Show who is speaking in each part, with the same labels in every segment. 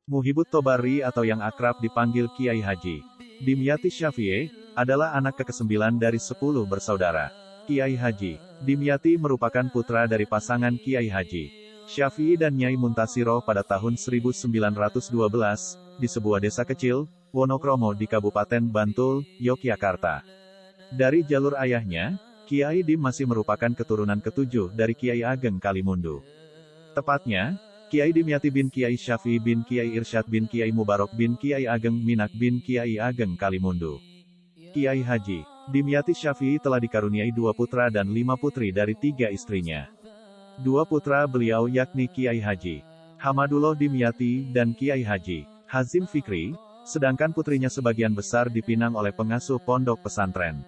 Speaker 1: Muhibut Tobari atau yang akrab dipanggil Kiai Haji Dimyati Syafi'i, adalah anak ke-9 dari 10 bersaudara. Kiai Haji Dimyati merupakan putra dari pasangan Kiai Haji Syafi'i dan Nyai Muntasiro pada tahun 1912, di sebuah desa kecil, Wonokromo di Kabupaten Bantul, Yogyakarta. Dari jalur ayahnya, Kiai Dim masih merupakan keturunan ke-7 dari Kiai Ageng Kalimundu. Tepatnya, Kiai Dimyati bin Kiai Syafi'i bin Kiai Irsyad bin Kiai Mubarok bin Kiai Ageng Minak bin Kiai Ageng Kalimundu. Kiai Haji Dimyati Syafi'i telah dikaruniai 2 putra dan 5 putri dari 3 istrinya. 2 putra beliau yakni Kiai Haji Hamadullah Dimyati dan Kiai Haji Hazim Fikri, sedangkan putrinya sebagian besar dipinang oleh pengasuh pondok pesantren.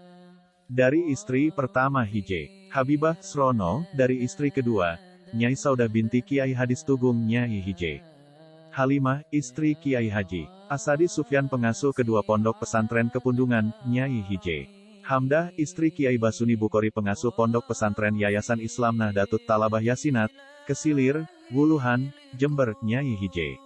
Speaker 1: Dari istri pertama Hije Habibah Srono, dari istri kedua, Nyai Saudah binti Kiai Hadis Tugum Nyai Hije Halimah, istri Kiai Haji Asadi Sufyan pengasuh kedua pondok pesantren Kepundungan, Nyai Hije Hamdah, istri Kiai Basuni Bukori pengasuh pondok pesantren Yayasan Islam Nahdlatul Talabah Yasinat, Kesilir, Wuluhan, Jember, Nyai Hije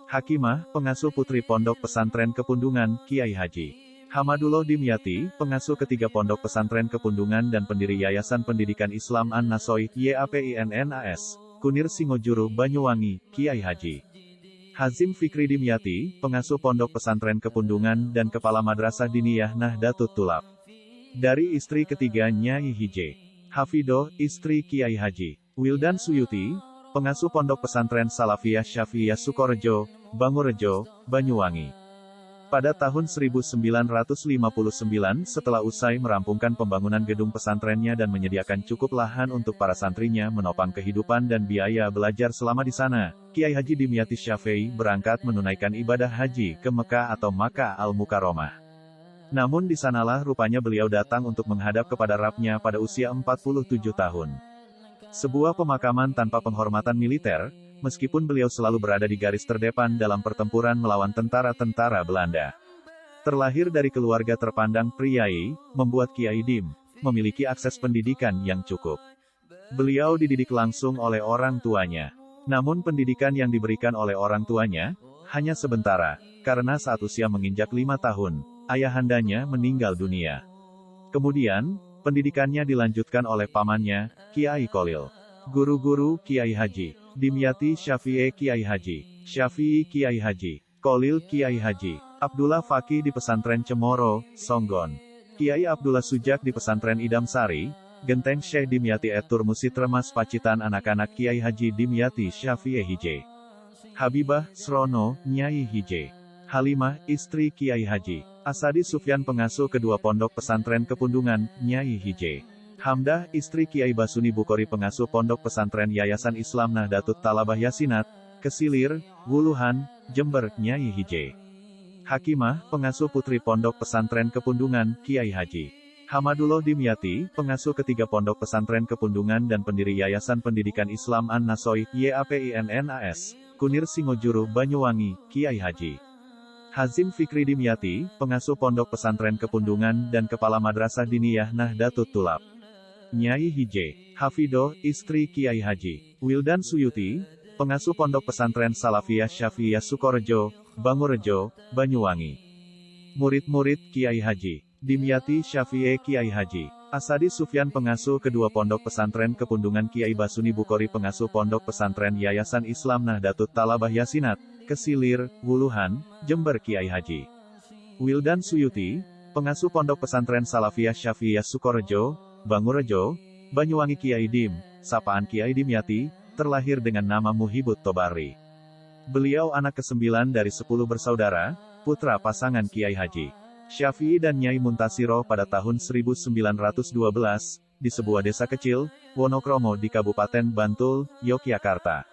Speaker 1: Hakimah, pengasuh putri pondok pesantren Kepundungan, Kiai Haji Hamadullah Dimyati, pengasuh ketiga pondok pesantren Kepundungan dan pendiri Yayasan Pendidikan Islam An-Nasoih, YAPINNAS, Kunir Singojuru, Banyuwangi, Kiai Haji Hazim Fikri Dimyati, pengasuh pondok pesantren Kepundungan dan kepala Madrasah Diniyah Nahdlatul Tulab. Dari istri ketiga Nyai Hije Hafidoh, istri Kiai Haji Wildan Suyuti, pengasuh pondok pesantren Salafiyah Syafi'iyah Sukorejo, Bangurejo, Banyuwangi. Pada tahun 1959, setelah usai merampungkan pembangunan gedung pesantrennya dan menyediakan cukup lahan untuk para santrinya menopang kehidupan dan biaya belajar selama di sana, Kiai Haji Dimyati Syafi'i berangkat menunaikan ibadah haji ke Mekah atau Makkah Al-Mukarramah. Namun di sanalah rupanya beliau datang untuk menghadap kepada Rabb-nya pada usia 47 tahun. Sebuah pemakaman tanpa penghormatan militer, meskipun beliau selalu berada di garis terdepan dalam pertempuran melawan tentara-tentara Belanda. Terlahir dari keluarga terpandang priai, membuat Kiai Dim memiliki akses pendidikan yang cukup. Beliau dididik langsung oleh orang tuanya. Namun pendidikan yang diberikan oleh orang tuanya hanya sementara, karena saat usia menginjak 5 tahun, ayahandanya meninggal dunia. Kemudian, pendidikannya dilanjutkan oleh pamannya, Kiai Kolil. Guru-guru Kiai Haji Dimyati Syafi'i Kiai Haji Syafi'i Kiai Haji Kolil Kiai Haji Abdullah Fakih di pesantren Cemoro, Songgon. Kiai Abdullah Sujak di pesantren Idam Sari, Genteng Syekh Dimyati Turmusit Remas Pacitan anak-anak Kiai Haji Dimyati Syafi'i Hije Habibah Srono, Nyai Hije Halimah, istri Kiai Haji Asadi Sufyan pengasuh kedua pondok pesantren Kepundungan, Nyai Hije Hamdah, istri Kiai Basuni Bukori pengasuh pondok pesantren Yayasan Islam Nahdlatul Talabah Yasinat, Kesilir, Wuluhan, Jember, Nyai Hije Hakimah, pengasuh putri pondok pesantren Kepundungan, Kiai Haji Hamadullah Dimyati, pengasuh ketiga pondok pesantren Kepundungan dan pendiri Yayasan Pendidikan Islam An-Nasoih, YAPINNAS, Kunir Singojuru, Banyuwangi, Kiai Haji Hazim Fikri Dimyati, pengasuh pondok pesantren Kepundungan dan kepala Madrasah Diniyah Nahdlatul Tulab. Nyai Hije Hafidoh, istri Kiai Haji Wildan Suyuti, pengasuh pondok pesantren Salafiyah Syafi'iyah Sukorejo, Bangurejo, Banyuwangi. Murid-murid Kiai Haji Dimyati Syafi'i Kiai Haji Asadi Sufyan pengasuh kedua pondok pesantren Kepundungan Kiai Basuni Bukori pengasuh pondok pesantren Yayasan Islam Nahdlatul Talabah Yasinat, Kesilir, Wuluhan, Jember Kiai Haji Wildan Suyuti, pengasuh pondok pesantren Salafiyah Syafi'iyah Sukorejo, Bangurejo, Banyuwangi. Kiai Dim, sapaan Kiai Dimyati, terlahir dengan nama Muhibut Tobari. Beliau anak ke-9 dari 10 bersaudara, putra pasangan Kiai Haji Syafi'i dan Nyai Muntasiro pada tahun 1912, di sebuah desa kecil, Wonokromo di Kabupaten Bantul, Yogyakarta.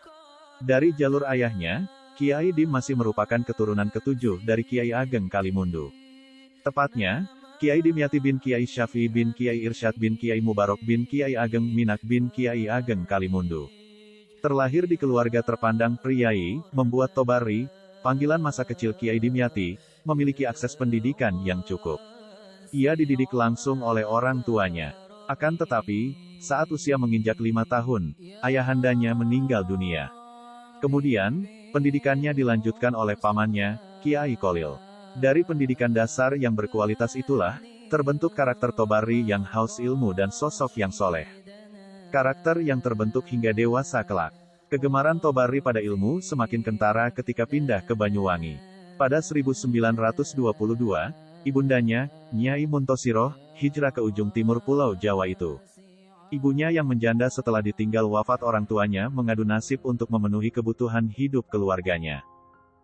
Speaker 1: Dari jalur ayahnya, Kiai Dim masih merupakan keturunan ke-7 dari Kiai Ageng Kalimundu. Tepatnya, Kiai Dimyati bin Kiai Syafi'i bin Kiai Irsyad bin Kiai Mubarok bin Kiai Ageng Minak bin Kiai Ageng Kalimundu. Terlahir di keluarga terpandang priai, membuat Tobari, panggilan masa kecil Kiai Dimyati, memiliki akses pendidikan yang cukup. Ia dididik langsung oleh orang tuanya. Akan tetapi, saat usia menginjak 5 tahun, ayahandanya meninggal dunia. Kemudian, Pendidikannya dilanjutkan oleh pamannya, Kiai Kholil. Dari pendidikan dasar yang berkualitas itulah, terbentuk karakter Tobari yang haus ilmu dan sosok yang soleh. Karakter yang terbentuk hingga dewasa kelak. Kegemaran Tobari pada ilmu semakin kentara ketika pindah ke Banyuwangi. Pada 1922, ibundanya, Nyai Muntosiroh, hijrah ke ujung timur Pulau Jawa itu. Ibunya yang menjanda setelah ditinggal wafat orang tuanya mengadu nasib untuk memenuhi kebutuhan hidup keluarganya.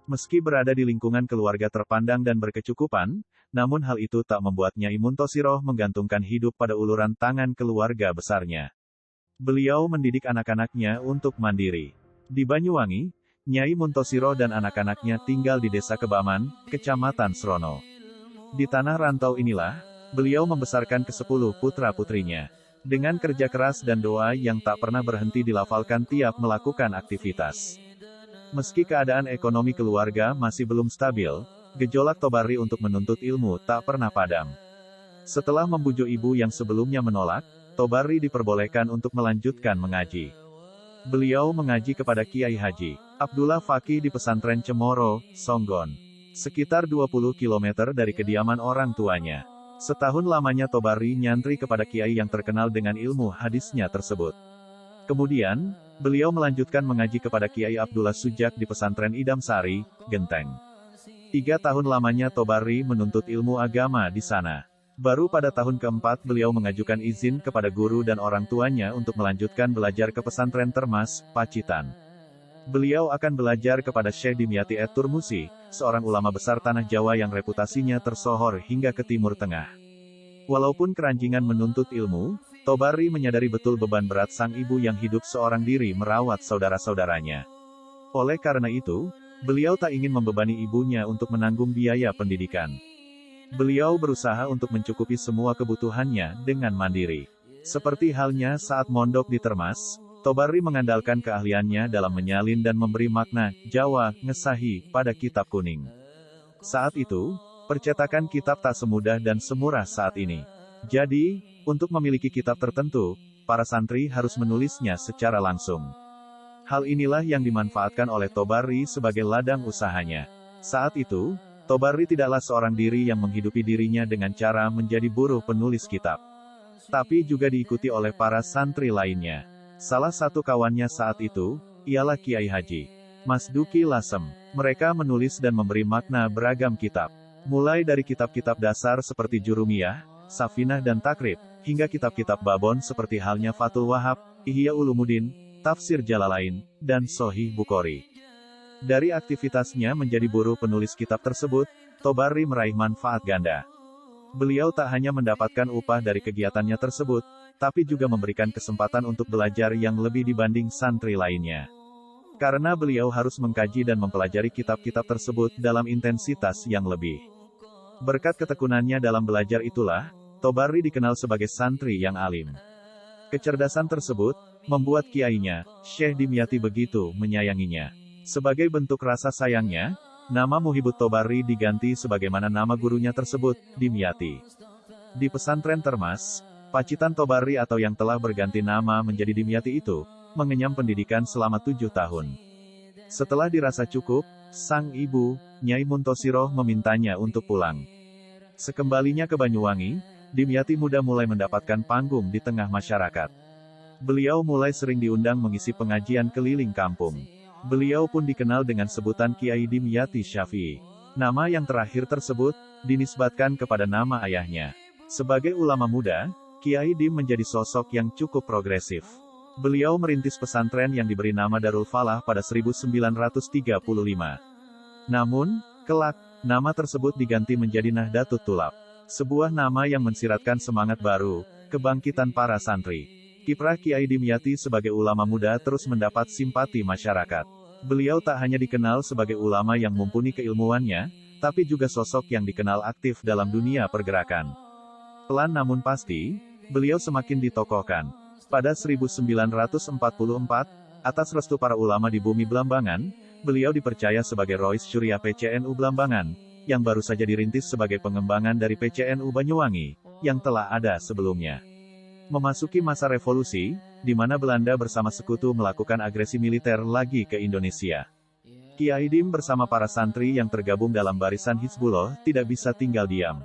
Speaker 1: Meski berada di lingkungan keluarga terpandang dan berkecukupan, namun hal itu tak membuat Nyai Muntosiroh menggantungkan hidup pada uluran tangan keluarga besarnya. Beliau mendidik anak-anaknya untuk mandiri. Di Banyuwangi, Nyai Muntosiroh dan anak-anaknya tinggal di Desa Kebaman, Kecamatan Srono. Di tanah rantau inilah, beliau membesarkan ke-10 putra-putrinya. Dengan kerja keras dan doa yang tak pernah berhenti dilafalkan tiap melakukan aktivitas. Meski keadaan ekonomi keluarga masih belum stabil, gejolak Tobari untuk menuntut ilmu tak pernah padam. Setelah membujuk ibu yang sebelumnya menolak, Tobari diperbolehkan untuk melanjutkan mengaji. Beliau mengaji kepada Kiai Haji Abdullah Faqih di pesantren Cemoro, Songgon. Sekitar 20 km dari kediaman orang tuanya. Setahun lamanya Tobari nyantri kepada kiai yang terkenal dengan ilmu hadisnya tersebut. Kemudian, beliau melanjutkan mengaji kepada Kiai Abdullah Sujak di pesantren Idam Sari, Genteng. 3 tahun lamanya Tobari menuntut ilmu agama di sana. Baru pada tahun keempat beliau mengajukan izin kepada guru dan orang tuanya untuk melanjutkan belajar ke pesantren Termas, Pacitan. Beliau akan belajar kepada Syekh Dimyati Turmusi, seorang ulama besar tanah Jawa yang reputasinya tersohor hingga ke Timur Tengah. Walaupun keranjingan menuntut ilmu, Tobari menyadari betul beban berat sang ibu yang hidup seorang diri merawat saudara-saudaranya. Oleh karena itu, beliau tak ingin membebani ibunya untuk menanggung biaya pendidikan. Beliau berusaha untuk mencukupi semua kebutuhannya dengan mandiri. Seperti halnya saat mondok di Termas, Tobari mengandalkan keahliannya dalam menyalin dan memberi makna Jawa Ngesahi pada kitab kuning. Saat itu, percetakan kitab tak semudah dan semurah saat ini. Jadi, untuk memiliki kitab tertentu, para santri harus menulisnya secara langsung. Hal inilah yang dimanfaatkan oleh Tobari sebagai ladang usahanya. Saat itu, Tobari tidaklah seorang diri yang menghidupi dirinya dengan cara menjadi buruh penulis kitab, tapi juga diikuti oleh para santri lainnya. Salah satu kawannya saat itu, ialah Kiai Haji Mas Duki Lasem. Mereka menulis dan memberi makna beragam kitab. Mulai dari kitab-kitab dasar seperti Jurumiyah, Safinah dan Takrib, hingga kitab-kitab babon seperti halnya Fathul Wahab, Ihya Ulumuddin, Tafsir Jalalain, dan Sahih Bukhari. Dari aktivitasnya menjadi buruh penulis kitab tersebut, Tobari meraih manfaat ganda. Beliau tak hanya mendapatkan upah dari kegiatannya tersebut, tapi juga memberikan kesempatan untuk belajar yang lebih dibanding santri lainnya. Karena beliau harus mengkaji dan mempelajari kitab-kitab tersebut dalam intensitas yang lebih. Berkat ketekunannya dalam belajar itulah, Tobari dikenal sebagai santri yang alim. Kecerdasan tersebut, membuat kiainya, Syekh Dimyati begitu menyayanginya. Sebagai bentuk rasa sayangnya, nama Muhibut Tobari diganti sebagaimana nama gurunya tersebut, Dimyati. Di pesantren Termas, Pacitan Tobari atau yang telah berganti nama menjadi Dimyati itu, mengenyam pendidikan selama 7 tahun. Setelah dirasa cukup, sang ibu, Nyai Muntosiroh memintanya untuk pulang. Sekembalinya ke Banyuwangi, Dimyati muda mulai mendapatkan panggung di tengah masyarakat. Beliau mulai sering diundang mengisi pengajian keliling kampung. Beliau pun dikenal dengan sebutan Kiai Dimyati Syafi'i. Nama yang terakhir tersebut, dinisbatkan kepada nama ayahnya. Sebagai ulama muda, Kiai Dim menjadi sosok yang cukup progresif. Beliau merintis pesantren yang diberi nama Darul Falah pada 1935. Namun, kelak, nama tersebut diganti menjadi Nahdlatul Thulab. Sebuah nama yang mensiratkan semangat baru, kebangkitan para santri. Kiprah Kiai Dimyati sebagai ulama muda terus mendapat simpati masyarakat. Beliau tak hanya dikenal sebagai ulama yang mumpuni keilmuannya, tapi juga sosok yang dikenal aktif dalam dunia pergerakan. Pelan namun pasti, beliau semakin ditokohkan. Pada 1944, atas restu para ulama di bumi Blambangan, beliau dipercaya sebagai Rois Syuriah PCNU Blambangan, yang baru saja dirintis sebagai pengembangan dari PCNU Banyuwangi, yang telah ada sebelumnya. Memasuki masa revolusi, di mana Belanda bersama sekutu melakukan agresi militer lagi ke Indonesia. Ki Aidim bersama para santri yang tergabung dalam barisan Hizbullah tidak bisa tinggal diam.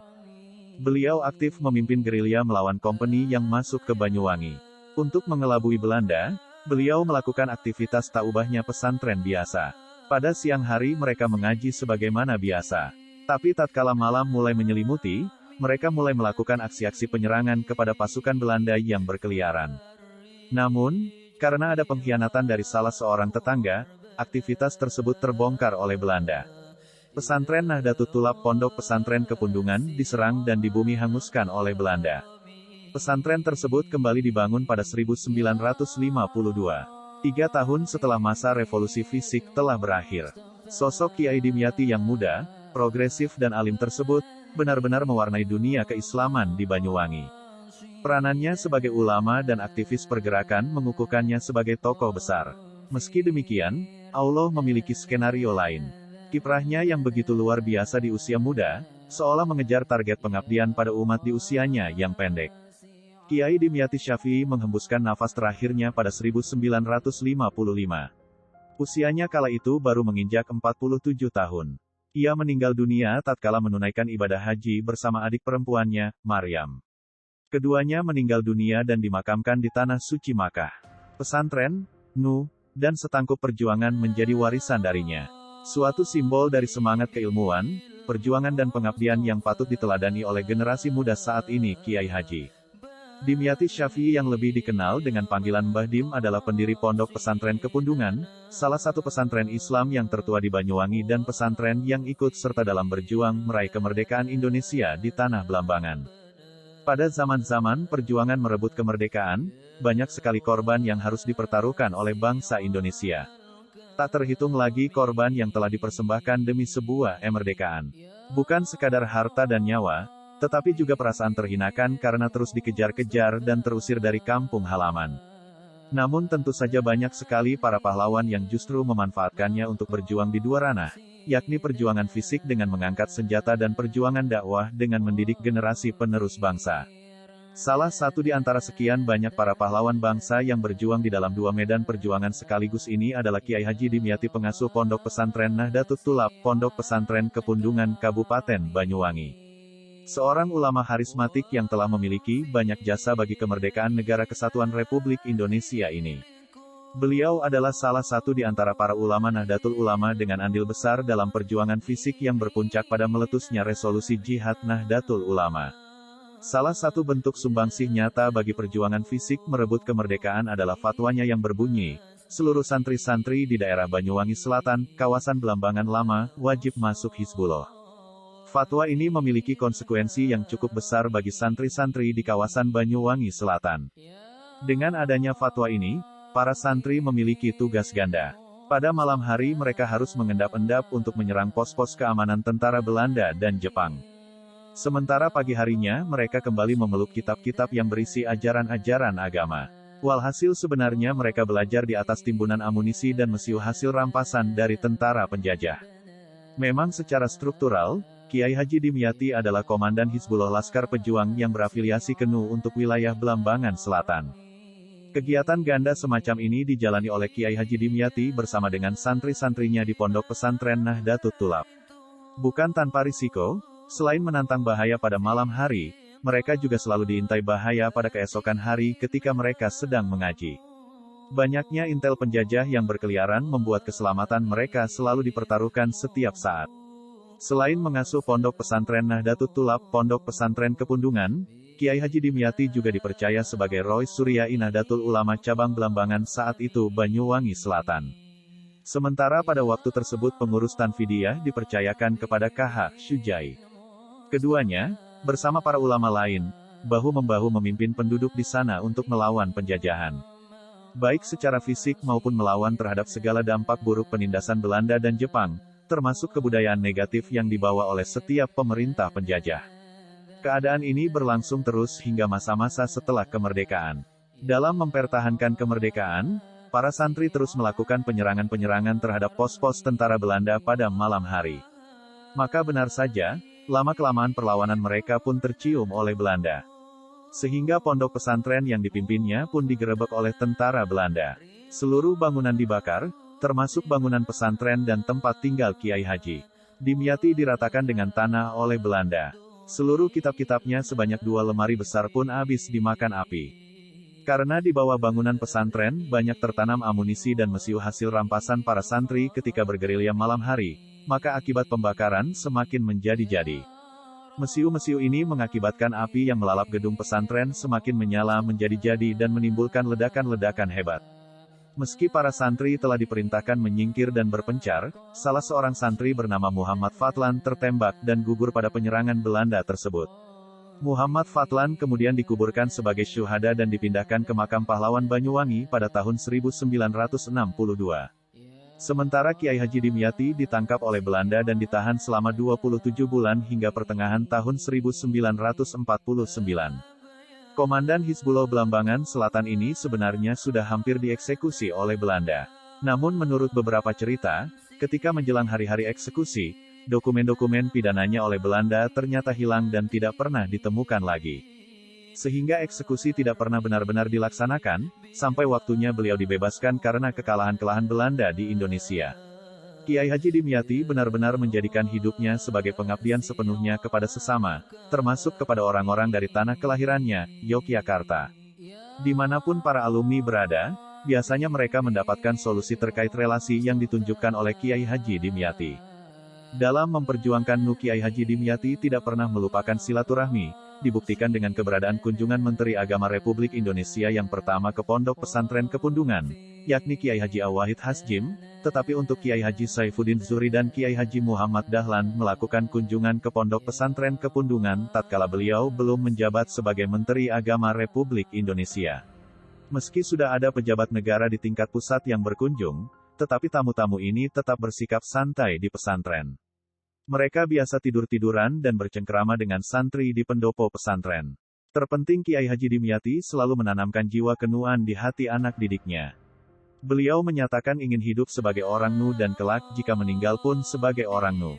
Speaker 1: Beliau aktif memimpin gerilya melawan kompeni yang masuk ke Banyuwangi. Untuk mengelabui Belanda, beliau melakukan aktivitas tak ubahnya pesantren biasa. Pada siang hari mereka mengaji sebagaimana biasa. Tapi tatkala malam mulai menyelimuti, mereka mulai melakukan aksi-aksi penyerangan kepada pasukan Belanda yang berkeliaran. Namun, karena ada pengkhianatan dari salah seorang tetangga, aktivitas tersebut terbongkar oleh Belanda. Pesantren Nahdlatul Tulab Pondok Pesantren Kepundungan diserang dan dibumi hanguskan oleh Belanda. Pesantren tersebut kembali dibangun pada 1952. 3 tahun setelah masa revolusi fisik telah berakhir. Sosok Kiai Dimyati yang muda, progresif dan alim tersebut, benar-benar mewarnai dunia keislaman di Banyuwangi. Peranannya sebagai ulama dan aktivis pergerakan mengukuhkannya sebagai tokoh besar. Meski demikian, Allah memiliki skenario lain. Kiprahnya yang begitu luar biasa di usia muda, seolah mengejar target pengabdian pada umat di usianya yang pendek. Kiai Dimyati Syafi'i menghembuskan nafas terakhirnya pada 1955. Usianya kala itu baru menginjak 47 tahun. Ia meninggal dunia tatkala menunaikan ibadah haji bersama adik perempuannya, Maryam. Keduanya meninggal dunia dan dimakamkan di Tanah Suci Makkah. Pesantren, dan setangkup perjuangan menjadi warisan darinya. Suatu simbol dari semangat keilmuan, perjuangan dan pengabdian yang patut diteladani oleh generasi muda saat ini. Kiai Haji Dimyati Syafi'i yang lebih dikenal dengan panggilan Mbah Dim adalah pendiri Pondok Pesantren Kepundungan, salah satu pesantren Islam yang tertua di Banyuwangi dan pesantren yang ikut serta dalam berjuang meraih kemerdekaan Indonesia di Tanah Belambangan. Pada zaman-zaman perjuangan merebut kemerdekaan, banyak sekali korban yang harus dipertaruhkan oleh bangsa Indonesia. Tak terhitung lagi korban yang telah dipersembahkan demi sebuah kemerdekaan. Bukan sekadar harta dan nyawa, tetapi juga perasaan terhinakan karena terus dikejar-kejar dan terusir dari kampung halaman. Namun tentu saja banyak sekali para pahlawan yang justru memanfaatkannya untuk berjuang di dua ranah, yakni perjuangan fisik dengan mengangkat senjata dan perjuangan dakwah dengan mendidik generasi penerus bangsa. Salah satu di antara sekian banyak para pahlawan bangsa yang berjuang di dalam dua medan perjuangan sekaligus ini adalah Kiai Haji Dimyati, pengasuh Pondok Pesantren Nahdlatul Tulab, Pondok Pesantren Kepundungan, Kabupaten Banyuwangi. Seorang ulama harismatik yang telah memiliki banyak jasa bagi kemerdekaan Negara Kesatuan Republik Indonesia ini. Beliau adalah salah satu di antara para ulama Nahdlatul Ulama dengan andil besar dalam perjuangan fisik yang berpuncak pada meletusnya resolusi jihad Nahdlatul Ulama. Salah satu bentuk sumbangsih nyata bagi perjuangan fisik merebut kemerdekaan adalah fatwanya yang berbunyi, seluruh santri-santri di daerah Banyuwangi Selatan, kawasan Belambangan Lama, wajib masuk Hizbullah. Fatwa ini memiliki konsekuensi yang cukup besar bagi santri-santri di kawasan Banyuwangi Selatan. Dengan adanya fatwa ini, para santri memiliki tugas ganda. Pada malam hari mereka harus mengendap-endap untuk menyerang pos-pos keamanan tentara Belanda dan Jepang. Sementara pagi harinya mereka kembali memeluk kitab-kitab yang berisi ajaran-ajaran agama. Walhasil sebenarnya mereka belajar di atas timbunan amunisi dan mesiu hasil rampasan dari tentara penjajah. Memang secara struktural, Kiai Haji Dimyati adalah komandan Hizbullah Laskar Pejuang yang berafiliasi ke NU untuk wilayah Belambangan Selatan. Kegiatan ganda semacam ini dijalani oleh Kiai Haji Dimyati bersama dengan santri-santrinya di Pondok Pesantren Nahdlatul Tulab. Bukan tanpa risiko, selain menantang bahaya pada malam hari, mereka juga selalu diintai bahaya pada keesokan hari ketika mereka sedang mengaji. Banyaknya intel penjajah yang berkeliaran membuat keselamatan mereka selalu dipertaruhkan setiap saat. Selain mengasuh Pondok Pesantren Nahdlatul Tulab, Pondok Pesantren Kepundungan, Kiai Haji Dimyati juga dipercaya sebagai Rois Suryai Nahdlatul Ulama cabang Belambangan saat itu Banyuwangi Selatan. Sementara pada waktu tersebut pengurus Tanfidiyah dipercayakan kepada KH Syujai. Keduanya, bersama para ulama lain, bahu-membahu memimpin penduduk di sana untuk melawan penjajahan. Baik secara fisik maupun melawan terhadap segala dampak buruk penindasan Belanda dan Jepang, termasuk kebudayaan negatif yang dibawa oleh setiap pemerintah penjajah. Keadaan ini berlangsung terus hingga masa-masa setelah kemerdekaan. Dalam mempertahankan kemerdekaan, para santri terus melakukan penyerangan-penyerangan terhadap pos-pos tentara Belanda pada malam hari. Maka benar saja, lama-kelamaan perlawanan mereka pun tercium oleh Belanda. Sehingga pondok pesantren yang dipimpinnya pun digerebek oleh tentara Belanda. Seluruh bangunan dibakar, termasuk bangunan pesantren dan tempat tinggal Kiai Haji Dimyati diratakan dengan tanah oleh Belanda. Seluruh kitab-kitabnya sebanyak 2 lemari besar pun habis dimakan api. Karena di bawah bangunan pesantren, banyak tertanam amunisi dan mesiu hasil rampasan para santri ketika bergerilya malam hari, maka akibat pembakaran semakin menjadi-jadi. Mesiu-mesiu ini mengakibatkan api yang melalap gedung pesantren semakin menyala menjadi-jadi dan menimbulkan ledakan-ledakan hebat. Meski para santri telah diperintahkan menyingkir dan berpencar, salah seorang santri bernama Muhammad Fatlan tertembak dan gugur pada penyerangan Belanda tersebut. Muhammad Fatlan kemudian dikuburkan sebagai syuhada dan dipindahkan ke makam pahlawan Banyuwangi pada tahun 1962. Sementara Kiai Haji Dimyati ditangkap oleh Belanda dan ditahan selama 27 bulan hingga pertengahan tahun 1949. Komandan Hizbullah Belambangan Selatan ini sebenarnya sudah hampir dieksekusi oleh Belanda. Namun menurut beberapa cerita, ketika menjelang hari-hari eksekusi, dokumen-dokumen pidananya oleh Belanda ternyata hilang dan tidak pernah ditemukan lagi. Sehingga eksekusi tidak pernah benar-benar dilaksanakan, sampai waktunya beliau dibebaskan karena kekalahan-kekalahan Belanda di Indonesia. Kiai Haji Dimyati benar-benar menjadikan hidupnya sebagai pengabdian sepenuhnya kepada sesama, termasuk kepada orang-orang dari tanah kelahirannya, Yogyakarta. Dimanapun para alumni berada, biasanya mereka mendapatkan solusi terkait relasi yang ditunjukkan oleh Kiai Haji Dimyati. Dalam memperjuangkan Nu, Kiai Haji Dimyati tidak pernah melupakan silaturahmi, dibuktikan dengan keberadaan kunjungan Menteri Agama Republik Indonesia yang pertama ke Pondok Pesantren Kepundungan, yakni Kiai Haji Awahid Hasjim, tetapi untuk Kiai Haji Saifuddin Zuhri dan Kiai Haji Muhammad Dahlan melakukan kunjungan ke Pondok Pesantren Kepundungan tatkala beliau belum menjabat sebagai Menteri Agama Republik Indonesia. Meski sudah ada pejabat negara di tingkat pusat yang berkunjung, tetapi tamu-tamu ini tetap bersikap santai di pesantren. Mereka biasa tidur-tiduran dan bercengkrama dengan santri di pendopo pesantren. Terpenting Kiai Haji Dimyati selalu menanamkan jiwa kenuan di hati anak didiknya. Beliau menyatakan ingin hidup sebagai orang Nu dan kelak jika meninggal pun sebagai orang Nu.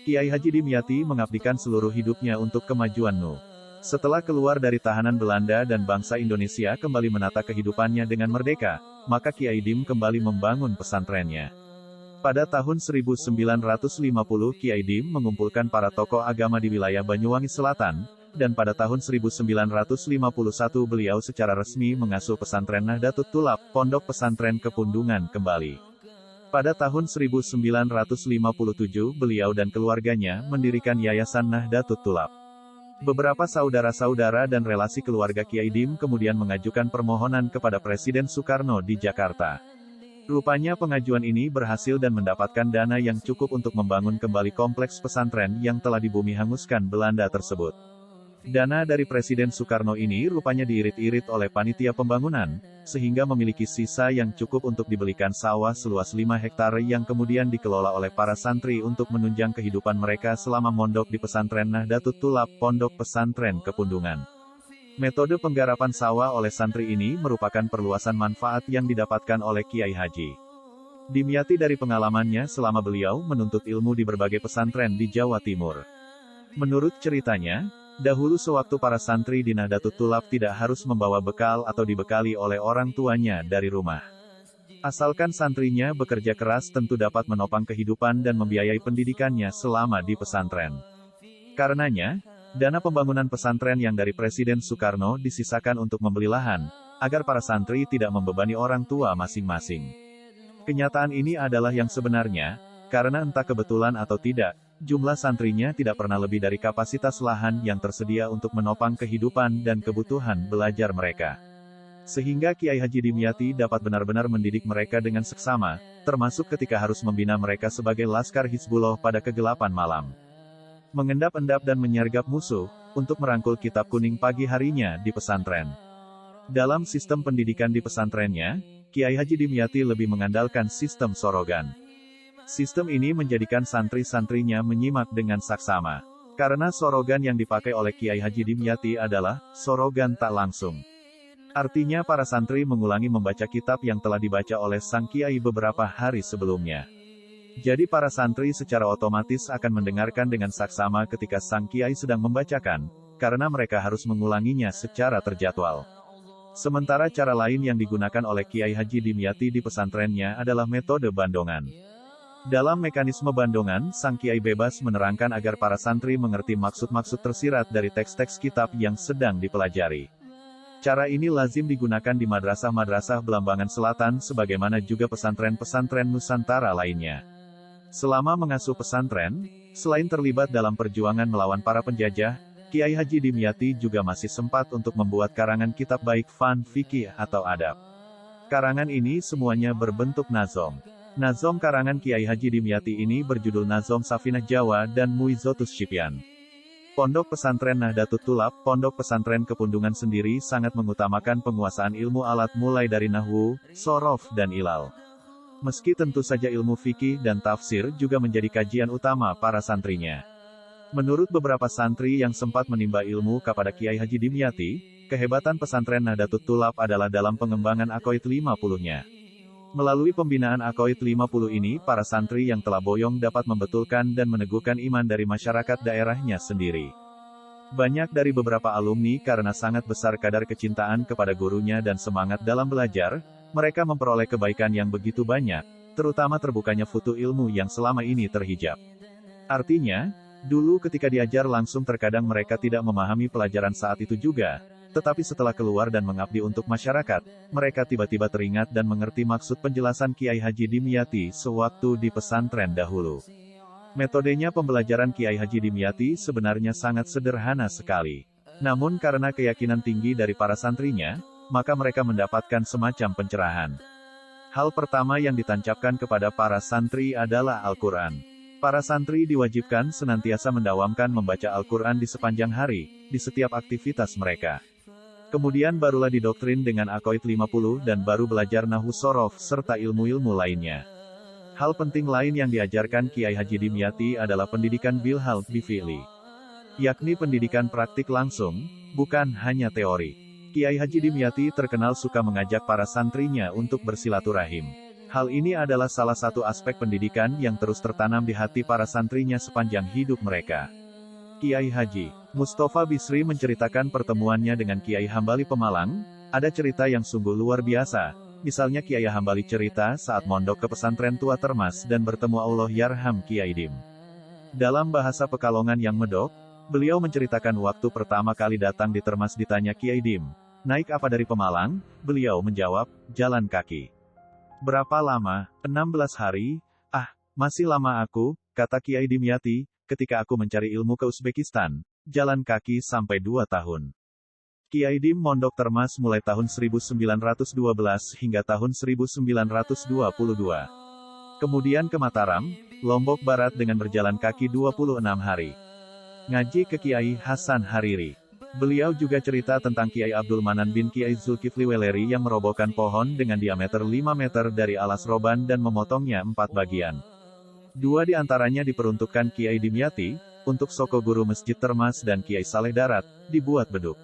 Speaker 1: Kiai Haji Dimyati mengabdikan seluruh hidupnya untuk kemajuan Nu. Setelah keluar dari tahanan Belanda dan bangsa Indonesia kembali menata kehidupannya dengan merdeka, maka Kiai Dim kembali membangun pesantrennya. Pada tahun 1950 Kiai Dim mengumpulkan para tokoh agama di wilayah Banyuwangi Selatan, dan pada tahun 1951 beliau secara resmi mengasuh pesantren Nahdlatul Tulab, Pondok Pesantren Kepundungan kembali. Pada tahun 1957 beliau dan keluarganya mendirikan Yayasan Nahdlatul Tulab. Beberapa saudara-saudara dan relasi keluarga Kiai Dim kemudian mengajukan permohonan kepada Presiden Soekarno di Jakarta. Rupanya pengajuan ini berhasil dan mendapatkan dana yang cukup untuk membangun kembali kompleks pesantren yang telah dibumi hanguskan Belanda tersebut. Dana dari Presiden Soekarno ini rupanya diirit-irit oleh panitia pembangunan, sehingga memiliki sisa yang cukup untuk dibelikan sawah seluas 5 hektar yang kemudian dikelola oleh para santri untuk menunjang kehidupan mereka selama mondok di pesantren Nahdlatul Tulab, Pondok Pesantren Kepundungan. Metode penggarapan sawah oleh santri ini merupakan perluasan manfaat yang didapatkan oleh Kiai Haji Dimyati dari pengalamannya selama beliau menuntut ilmu di berbagai pesantren di Jawa Timur. Menurut ceritanya, dahulu sewaktu para santri di Nahdlatul Tulab tidak harus membawa bekal atau dibekali oleh orang tuanya dari rumah. Asalkan santrinya bekerja keras tentu dapat menopang kehidupan dan membiayai pendidikannya selama di pesantren. Karenanya, dana pembangunan pesantren yang dari Presiden Soekarno disisakan untuk membeli lahan, agar para santri tidak membebani orang tua masing-masing. Kenyataan ini adalah yang sebenarnya, karena entah kebetulan atau tidak, jumlah santrinya tidak pernah lebih dari kapasitas lahan yang tersedia untuk menopang kehidupan dan kebutuhan belajar mereka. Sehingga Kiai Haji Dimyati dapat benar-benar mendidik mereka dengan seksama, termasuk ketika harus membina mereka sebagai laskar Hizbullah pada kegelapan malam. Mengendap-endap dan menyergap musuh, untuk merangkul kitab kuning pagi harinya di pesantren. Dalam sistem pendidikan di pesantrennya, Kiai Haji Dimyati lebih mengandalkan sistem sorogan. Sistem ini menjadikan santri-santrinya menyimak dengan saksama. Karena sorogan yang dipakai oleh Kiai Haji Dimyati adalah sorogan tak langsung. Artinya para santri mengulangi membaca kitab yang telah dibaca oleh sang kiai beberapa hari sebelumnya. Jadi para santri secara otomatis akan mendengarkan dengan saksama ketika sang kiai sedang membacakan, karena mereka harus mengulanginya secara terjadwal. Sementara cara lain yang digunakan oleh Kiai Haji Dimyati di pesantrennya adalah metode bandongan. Dalam mekanisme bandongan, sang kiai bebas menerangkan agar para santri mengerti maksud-maksud tersirat dari teks-teks kitab yang sedang dipelajari. Cara ini lazim digunakan di madrasah-madrasah Belambangan Selatan sebagaimana juga pesantren-pesantren Nusantara lainnya. Selama mengasuh pesantren, selain terlibat dalam perjuangan melawan para penjajah, Kiai Haji Dimyati juga masih sempat untuk membuat karangan kitab baik fan, fikih, atau adab. Karangan ini semuanya berbentuk nazom. Nazom karangan Kiai Haji Dimyati ini berjudul Nazom Safinah Jawa dan Muizotus Syibyan. Pondok Pesantren Nahdlatul Tulab, Pondok Pesantren Kepundungan sendiri sangat mengutamakan penguasaan ilmu alat mulai dari nahwu, sorof, dan ilal. Meski tentu saja ilmu fikih dan tafsir juga menjadi kajian utama para santrinya. Menurut beberapa santri yang sempat menimba ilmu kepada Kiai Haji Dimyati, kehebatan pesantren Nahdlatul Tulab adalah dalam pengembangan Aqaid 50-nya. Melalui pembinaan Aqaid 50 ini, para santri yang telah boyong dapat membetulkan dan meneguhkan iman dari masyarakat daerahnya sendiri. Banyak dari beberapa alumni karena sangat besar kadar kecintaan kepada gurunya dan semangat dalam belajar, mereka memperoleh kebaikan yang begitu banyak, terutama terbukanya futu ilmu yang selama ini terhijab. Artinya, dulu ketika diajar langsung terkadang mereka tidak memahami pelajaran saat itu juga, tetapi setelah keluar dan mengabdi untuk masyarakat, mereka tiba-tiba teringat dan mengerti maksud penjelasan Kiai Haji Dimyati sewaktu di pesantren dahulu. Metodenya pembelajaran Kiai Haji Dimyati sebenarnya sangat sederhana sekali. Namun karena keyakinan tinggi dari para santrinya, maka mereka mendapatkan semacam pencerahan. Hal pertama yang ditancapkan kepada para santri adalah Al-Quran. Para santri diwajibkan senantiasa mendawamkan membaca Al-Quran di sepanjang hari, di setiap aktivitas mereka. Kemudian barulah didoktrin dengan Aqaid 50 dan baru belajar nahwu sorof serta ilmu-ilmu lainnya. Hal penting lain yang diajarkan Kiai Haji Dimyati adalah pendidikan bilhal bifi'li, yakni pendidikan praktik langsung, bukan hanya teori. Kiai Haji Dimyati terkenal suka mengajak para santrinya untuk bersilaturahim. Hal ini adalah salah satu aspek pendidikan yang terus tertanam di hati para santrinya sepanjang hidup mereka. Kiai Haji Mustafa Bisri menceritakan pertemuannya dengan Kiai Hambali Pemalang. Ada cerita yang sungguh luar biasa. Misalnya Kiai Hambali cerita saat mondok ke pesantren Tua Termas dan bertemu Allah Yarham Kiai Dim. Dalam bahasa Pekalongan yang medok, beliau menceritakan waktu pertama kali datang di Termas ditanya Kiai Dim, naik apa dari Pemalang? Beliau menjawab, jalan kaki. Berapa lama? 16 hari. Ah, masih lama aku, kata Kiai Dimyati, ketika aku mencari ilmu ke Uzbekistan, jalan kaki sampai 2 tahun. Kiai Dim mondok Termas mulai tahun 1912 hingga tahun 1922. Kemudian ke Mataram, Lombok Barat dengan berjalan kaki 26 hari. Ngaji ke Kiai Hasan Hariri. Beliau juga cerita tentang Kiai Abdul Manan bin Kiai Zulkifli Weleri yang merobohkan pohon dengan diameter 5 meter dari alas roban dan memotongnya 4 bagian. 2 di antaranya diperuntukkan Kiai Dimyati, untuk Soko Guru Masjid Termas dan Kiai Saleh Darat, dibuat beduk.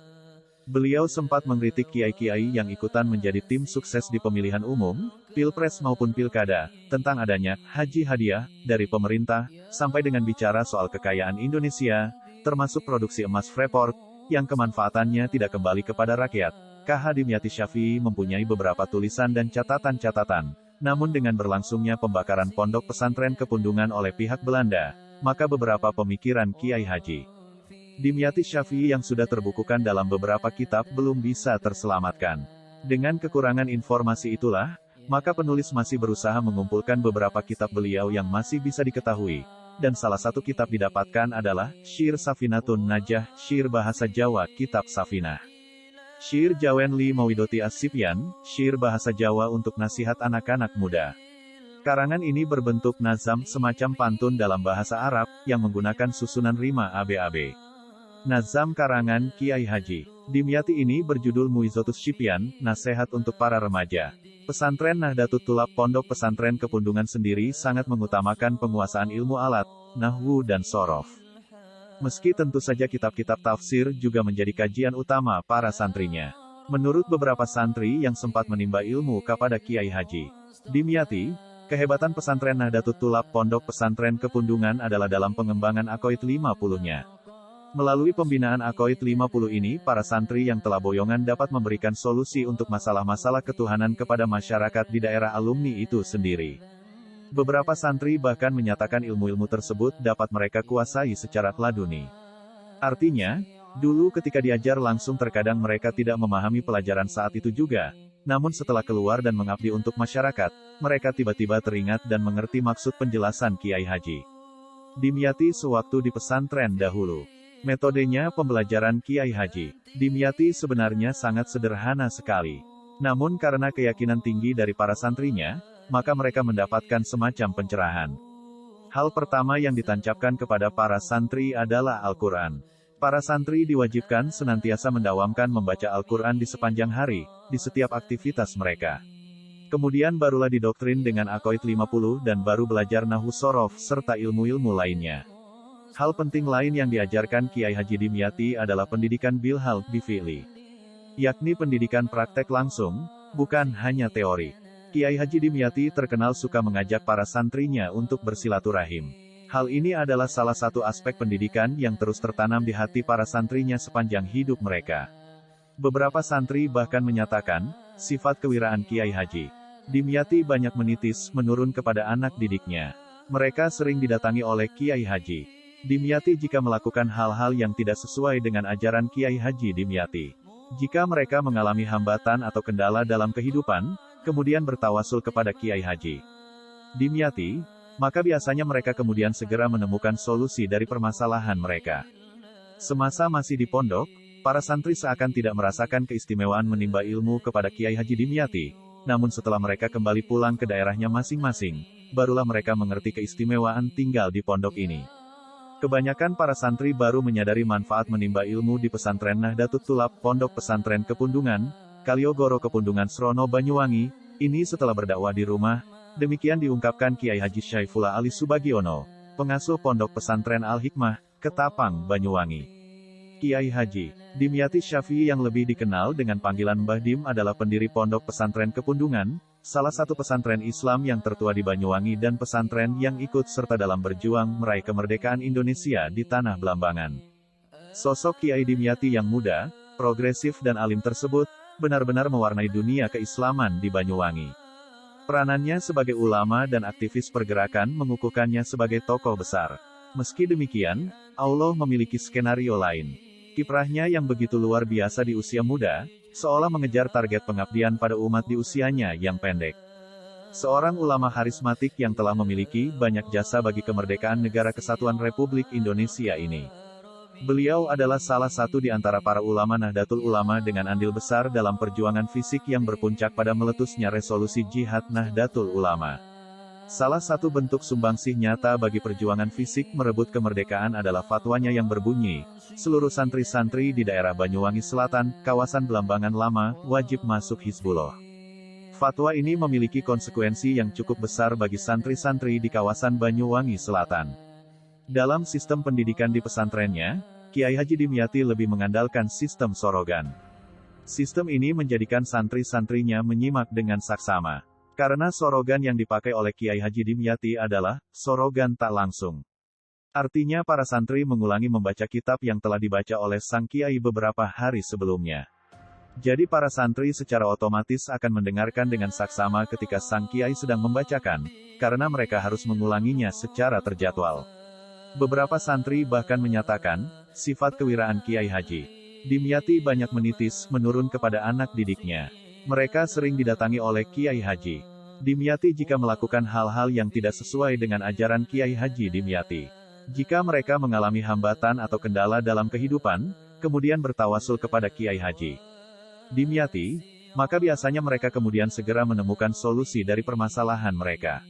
Speaker 1: Beliau sempat mengkritik kiai-kiai yang ikutan menjadi tim sukses di pemilihan umum, pilpres maupun pilkada, tentang adanya haji hadiah dari pemerintah, sampai dengan bicara soal kekayaan Indonesia, termasuk produksi emas Freeport, yang kemanfaatannya tidak kembali kepada rakyat. KH Dimyati Syafi'i mempunyai beberapa tulisan dan catatan-catatan. Namun dengan berlangsungnya pembakaran pondok pesantren Kepundungan oleh pihak Belanda, maka beberapa pemikiran Kiai Haji Dimyati Syafi'i yang sudah terbukukan dalam beberapa kitab belum bisa terselamatkan. Dengan kekurangan informasi itulah, maka penulis masih berusaha mengumpulkan beberapa kitab beliau yang masih bisa diketahui, dan salah satu kitab didapatkan adalah Syair Safinatun Najah, Syair Bahasa Jawa, Kitab Safinah. Syair Jawen Li Mawidoti As-Sibyan, Syair Bahasa Jawa untuk nasihat anak-anak muda. Karangan ini berbentuk nazam semacam pantun dalam bahasa Arab, yang menggunakan susunan rima ABAB. Nazam karangan Kiai Haji Dimyati ini berjudul Muizotus Syibyan, nasihat untuk para remaja. Pesantren Nahdlatul Tulab Pondok Pesantren Kepundungan sendiri sangat mengutamakan penguasaan ilmu alat, nahwu dan sorof. Meski tentu saja kitab-kitab tafsir juga menjadi kajian utama para santrinya. Menurut beberapa santri yang sempat menimba ilmu kepada Kiai Haji Dimyati, kehebatan pesantren Nahdlatul Tulab Pondok Pesantren Kepundungan adalah dalam pengembangan Aqaid 50-nya. Melalui pembinaan Aqoid 50 ini, para santri yang telah boyongan dapat memberikan solusi untuk masalah-masalah ketuhanan kepada masyarakat di daerah alumni itu sendiri. Beberapa santri bahkan menyatakan ilmu-ilmu tersebut dapat mereka kuasai secara laduni. Artinya, dulu ketika diajar langsung terkadang mereka tidak memahami pelajaran saat itu juga, namun setelah keluar dan mengabdi untuk masyarakat, mereka tiba-tiba teringat dan mengerti maksud penjelasan Kiai Haji Dimyati sewaktu di pesantren dahulu. Metodenya pembelajaran Kiai Haji Dimyati sebenarnya sangat sederhana sekali. Namun karena keyakinan tinggi dari para santrinya, maka mereka mendapatkan semacam pencerahan. Hal pertama yang ditancapkan kepada para santri adalah Al-Quran. Para santri diwajibkan senantiasa mendawamkan membaca Al-Quran di sepanjang hari, di setiap aktivitas mereka. Kemudian barulah didoktrin dengan Aqoid 50 dan baru belajar Nahwu Shorof serta ilmu-ilmu lainnya. Hal penting lain yang diajarkan Kiai Haji Dimyati adalah pendidikan bilhal bifi'li, yakni pendidikan praktek langsung, bukan hanya teori. Kiai Haji Dimyati terkenal suka mengajak para santrinya untuk bersilaturahim. Hal ini adalah salah satu aspek pendidikan yang terus tertanam di hati para santrinya sepanjang hidup mereka. Beberapa santri bahkan menyatakan, sifat kewiraan Kiai Haji Dimyati banyak menitis menurun kepada anak didiknya. Mereka sering didatangi oleh Kiai Haji Dimyati jika melakukan hal-hal yang tidak sesuai dengan ajaran Kiai Haji Dimyati. Jika mereka mengalami hambatan atau kendala dalam kehidupan, kemudian bertawasul kepada Kiai Haji Dimyati, maka biasanya mereka kemudian segera menemukan solusi dari permasalahan mereka. Semasa masih di pondok, para santri seakan tidak merasakan keistimewaan menimba ilmu kepada Kiai Haji Dimyati, namun setelah mereka kembali pulang ke daerahnya masing-masing, barulah mereka mengerti keistimewaan tinggal di pondok ini. Kebanyakan para santri baru menyadari manfaat menimba ilmu di pesantren Nahdlatul Tulab, Pondok Pesantren Kepundungan, Kaliogoro Kepundungan Srono Banyuwangi, ini setelah berdakwah di rumah. Demikian diungkapkan Kiai Haji Syaifullah Ali Subagiono, pengasuh Pondok Pesantren Al-Hikmah, Ketapang, Banyuwangi. Kiai Haji Dimyati Syafi'i yang lebih dikenal dengan panggilan Mbah Dim adalah pendiri Pondok Pesantren Kepundungan, salah satu pesantren Islam yang tertua di Banyuwangi dan pesantren yang ikut serta dalam berjuang meraih kemerdekaan Indonesia di tanah Belambangan. Sosok Kiai Dimyati yang muda, progresif dan alim tersebut, benar-benar mewarnai dunia keislaman di Banyuwangi. Peranannya sebagai ulama dan aktivis pergerakan mengukuhkannya sebagai tokoh besar. Meski demikian, Allah memiliki skenario lain. Kiprahnya yang begitu luar biasa di usia muda, seolah mengejar target pengabdian pada umat di usianya yang pendek. Seorang ulama harismatik yang telah memiliki banyak jasa bagi kemerdekaan Negara Kesatuan Republik Indonesia ini. Beliau adalah salah satu di antara para ulama Nahdlatul Ulama dengan andil besar dalam perjuangan fisik yang berpuncak pada meletusnya resolusi jihad Nahdlatul Ulama. Salah satu bentuk sumbangsih nyata bagi perjuangan fisik merebut kemerdekaan adalah fatwanya yang berbunyi, seluruh santri-santri di daerah Banyuwangi Selatan, kawasan Belambangan Lama, wajib masuk Hizbullah. Fatwa ini memiliki konsekuensi yang cukup besar bagi santri-santri di kawasan Banyuwangi Selatan. Dalam sistem pendidikan di pesantrennya, Kiai Haji Dimyati lebih mengandalkan sistem sorogan. Sistem ini menjadikan santri-santrinya menyimak dengan saksama. Karena sorogan yang dipakai oleh Kiai Haji Dimyati adalah sorogan tak langsung. Artinya para santri mengulangi membaca kitab yang telah dibaca oleh sang Kiai beberapa hari sebelumnya. Jadi para santri secara otomatis akan mendengarkan dengan saksama ketika sang Kiai sedang membacakan, karena mereka harus mengulanginya secara terjadwal. Beberapa santri bahkan menyatakan, sifat kewiraan Kiai Haji Dimyati banyak menitis menurun kepada anak didiknya. Mereka sering didatangi oleh Kiai Haji Dimyati jika melakukan hal-hal yang tidak sesuai dengan ajaran Kiai Haji Dimyati. Jika mereka mengalami hambatan atau kendala dalam kehidupan, kemudian bertawasul kepada Kiai Haji Dimyati, maka biasanya mereka kemudian segera menemukan solusi dari permasalahan mereka.